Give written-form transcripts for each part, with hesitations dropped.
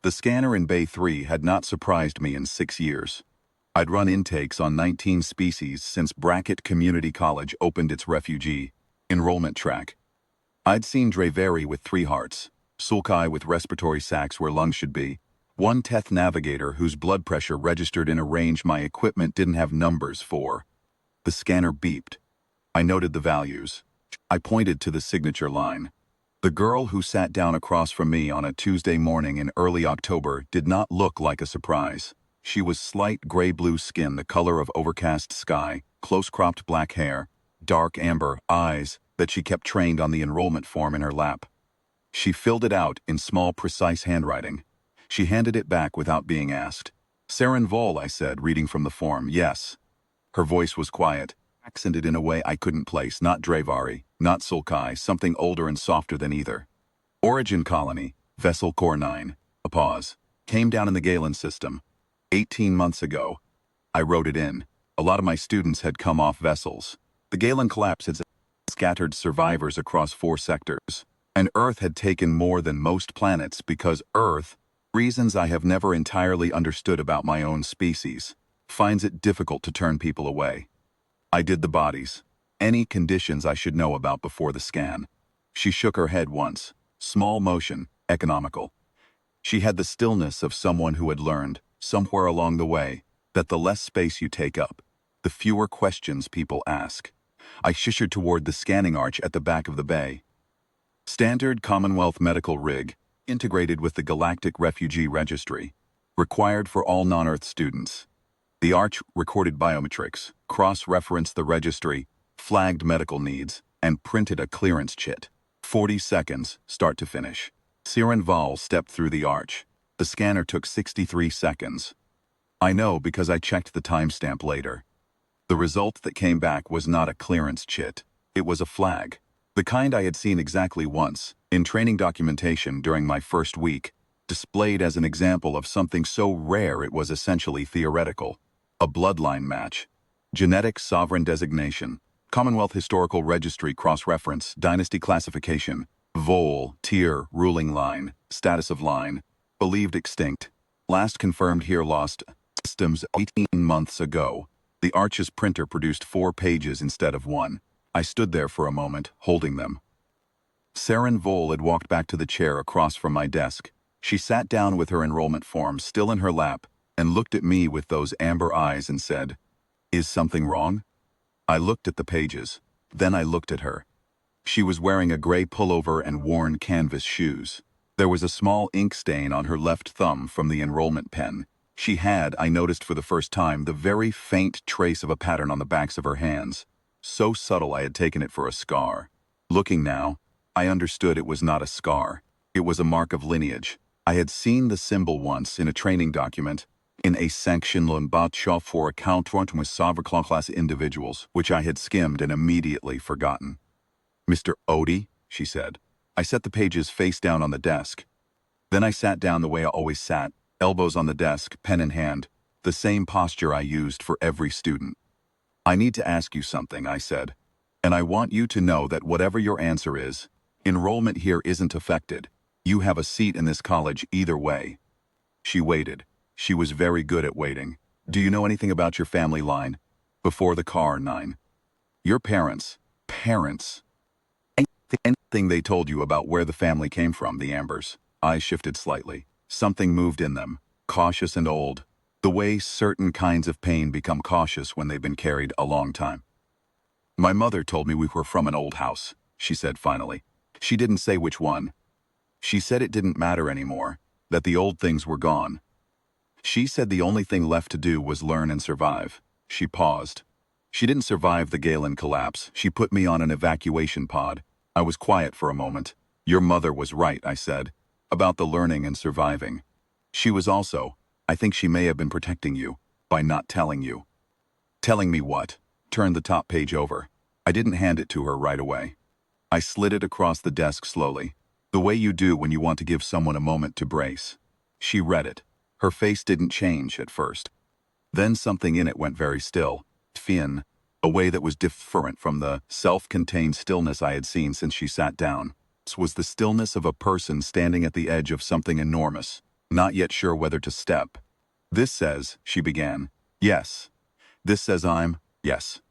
The scanner in Bay 3 had not surprised me in 6 years. I'd run intakes on 19 species since Brackett Community College opened its refugee enrollment track. I'd seen Dravery with 3 hearts, Sulci with respiratory sacs where lungs should be, one Teth navigator whose blood pressure registered in a range my equipment didn't have numbers for. The scanner beeped. I noted the values. I pointed to the signature line. The girl who sat down across from me on a Tuesday morning in early October did not look like a surprise. She was slight gray-blue skin, the color of overcast sky, close-cropped black hair, dark amber eyes that she kept trained on the enrollment form in her lap. She filled it out in small, precise handwriting. She handed it back without being asked. "Saren Vol," I said, reading from the form. "Yes." Her voice was quiet, accented in a way I couldn't place. Not Dravari, not Sulci, something older and softer than either. "Origin colony, Vessel Core 9. A pause. Came down in the Galen system. 18 months ago. I wrote it in. A lot of my students had come off vessels. The Galen collapse had scattered survivors across 4 sectors. And Earth had taken more than most planets because Earth, reasons I have never entirely understood about my own species, finds it difficult to turn people away. I did the bodies. Any conditions I should know about before the scan. She shook her head once. Small motion, economical. She had the stillness of someone who had learned, somewhere along the way, that the less space you take up, the fewer questions people ask. I shishered toward the scanning arch at the back of the bay. Standard Commonwealth medical rig, integrated with the Galactic Refugee Registry, required for all non-Earth students. The arch recorded biometrics, cross-referenced the registry, flagged medical needs, and printed a clearance chit. 40 seconds, start to finish. Saren Vol stepped through the arch. The scanner took 63 seconds. I know because I checked the timestamp later. The result that came back was not a clearance chit. It was a flag. The kind I had seen exactly once, in training documentation during my first week, displayed as an example of something so rare it was essentially theoretical. A bloodline match. Genetic sovereign designation. Commonwealth Historical Registry cross-reference, dynasty classification. Vol, tier, ruling line, status of line. Believed extinct. Last confirmed here lost. Systems 18 months ago. The Arch's printer produced 4 pages instead of 1. I stood there for a moment, holding them. Saren Vol had walked back to the chair across from my desk. She sat down with her enrollment form still in her lap and looked at me with those amber eyes and said, "Is something wrong?" I looked at the pages. Then I looked at her. She was wearing a gray pullover and worn canvas shoes. There was a small ink stain on her left thumb from the enrollment pen. She had, I noticed for the first time, the very faint trace of a pattern on the backs of her hands. So subtle I had taken it for a scar. Looking now, I understood it was not a scar. It was a mark of lineage. I had seen the symbol once in a training document, in a sanction l'embatcha for account with Sauverclaw class individuals, which I had skimmed and immediately forgotten. "Mr. Odie," she said. I set the pages face down on the desk. Then I sat down the way I always sat, elbows on the desk, pen in hand, the same posture I used for every student. "I need to ask you something," I said, "and I want you to know that whatever your answer is, enrollment here isn't affected. You have a seat in this college either way." She waited. She was very good at waiting. "Do you know anything about your family line? Before the car 9. Your parents. Anything they told you about where the family came from, the Ambers?" Eyes shifted slightly. Something moved in them, cautious and old. The way certain kinds of pain become cautious when they've been carried a long time. "My mother told me we were from an old house," she said finally. "She didn't say which one. She said it didn't matter anymore, that the old things were gone. She said the only thing left to do was learn and survive." She paused. "She didn't survive the Galen collapse. She put me on an evacuation pod." I was quiet for a moment. "Your mother was right," I said, "about the learning and surviving. She was also, I think she may have been protecting you, by not telling you." "Telling me what?" Turned the top page over. I didn't hand it to her right away. I slid it across the desk slowly, the way you do when you want to give someone a moment to brace. She read it. Her face didn't change at first. Then something in it went very still, thin, a way that was different from the self-contained stillness I had seen since she sat down. This was the stillness of a person standing at the edge of something enormous, not yet sure whether to step. "This says," she began. "Yes. This says I'm, yes."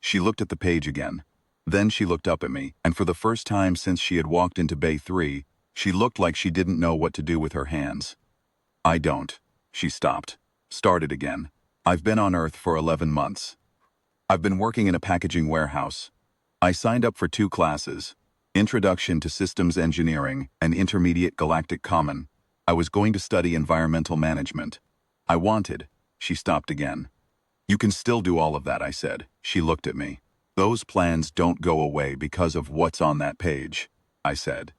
She looked at the page again. Then she looked up at me, and for the first time since she had walked into Bay 3, she looked like she didn't know what to do with her hands. "I don't." She stopped. Started again. "I've been on Earth for 11 months. I've been working in a packaging warehouse. I signed up for 2 classes, Introduction to Systems Engineering and Intermediate Galactic Common. I was going to study environmental management. I wanted." She stopped again. "You can still do all of that," I said. She looked at me. "Those plans don't go away because of what's on that page," I said.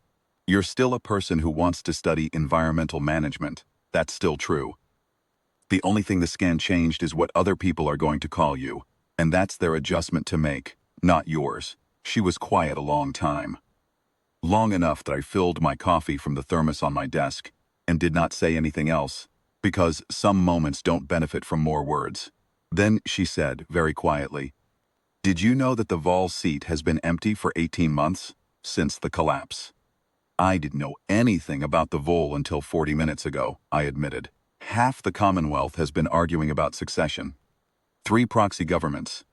"You're still a person who wants to study environmental management. That's still true. The only thing the scan changed is what other people are going to call you, and that's their adjustment to make, not yours." She was quiet a long time. Long enough that I filled my coffee from the thermos on my desk and did not say anything else, because some moments don't benefit from more words. Then she said, very quietly, "Did you know that the Vol seat has been empty for 18 months? Since the collapse." I didn't know anything about the Vol until 40 minutes ago, I admitted. Half the Commonwealth has been arguing about succession. 3 proxy governments.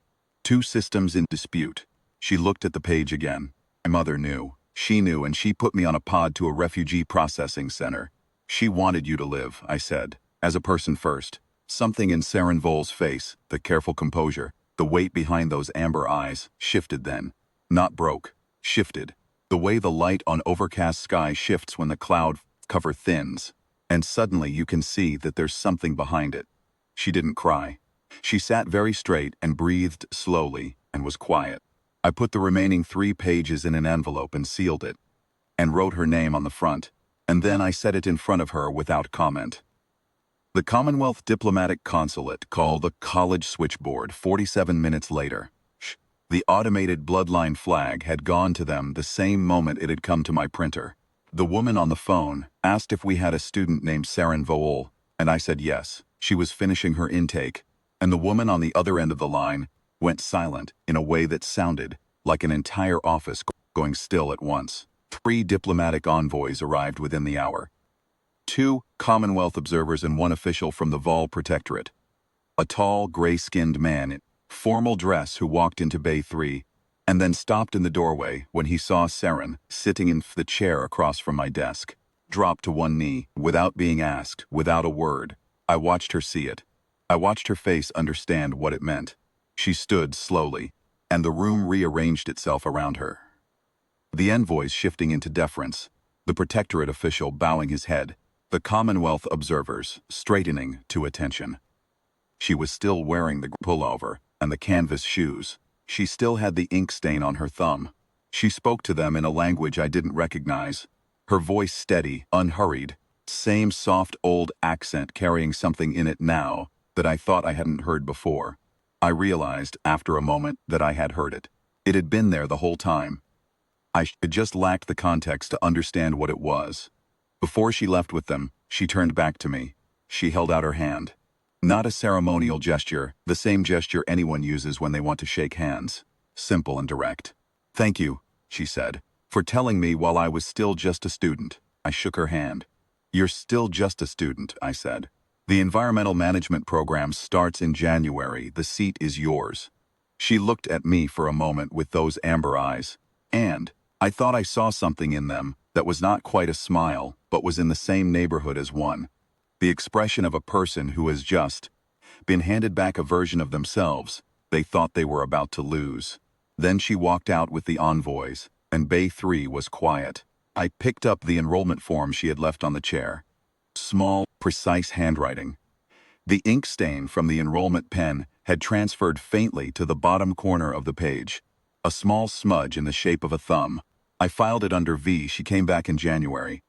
2 systems in dispute. She looked at the page again. My mother knew. She knew, and she put me on a pod to a refugee processing center. "She wanted you to live," I said, "as a person first." Something in Saren Vol's face, the careful composure, the weight behind those amber eyes, shifted then. Not broke. Shifted. The way the light on overcast sky shifts when the cloud cover thins. And suddenly you can see that there's something behind it. She didn't cry. She sat very straight and breathed slowly and was quiet. I put the remaining 3 pages in an envelope and sealed it, and wrote her name on the front, and then I set it in front of her without comment. The Commonwealth Diplomatic Consulate called the college switchboard 47 minutes later. The automated bloodline flag had gone to them the same moment it had come to my printer. The woman on the phone asked if we had a student named Saren Vol, and I said yes. She was finishing her intake, and the woman on the other end of the line went silent in a way that sounded like an entire office going still at once. 3 diplomatic envoys arrived within the hour. 2 Commonwealth observers and 1 official from the Vol Protectorate. A tall, gray-skinned man in formal dress who walked into Bay 3 and then stopped in the doorway when he saw Saren sitting in the chair across from my desk. Dropped to one knee, without being asked, without a word. I watched her see it. I watched her face understand what it meant. She stood slowly, and the room rearranged itself around her. The envoys shifting into deference, the Protectorate official bowing his head, the Commonwealth observers straightening to attention. She was still wearing the pullover and the canvas shoes. She still had the ink stain on her thumb. She spoke to them in a language I didn't recognize. Her voice steady, unhurried, same soft old accent carrying something in it now that I thought I hadn't heard before. I realized, after a moment, that I had heard it. It had been there the whole time. I had just lacked the context to understand what it was. Before she left with them, she turned back to me. She held out her hand. Not a ceremonial gesture, the same gesture anyone uses when they want to shake hands. Simple and direct. "Thank you," she said, "for telling me while I was still just a student." I shook her hand. "You're still just a student," I said. "The environmental management program starts in January. The seat is yours." She looked at me for a moment with those amber eyes, and I thought I saw something in them that was not quite a smile, but was in the same neighborhood as one. The expression of a person who has just been handed back a version of themselves they thought they were about to lose. Then she walked out with the envoys, and Bay 3 was quiet. I picked up the enrollment form she had left on the chair. Small, precise handwriting. The ink stain from the enrollment pen had transferred faintly to the bottom corner of the page. A small smudge in the shape of a thumb. I filed it under V. She came back in January.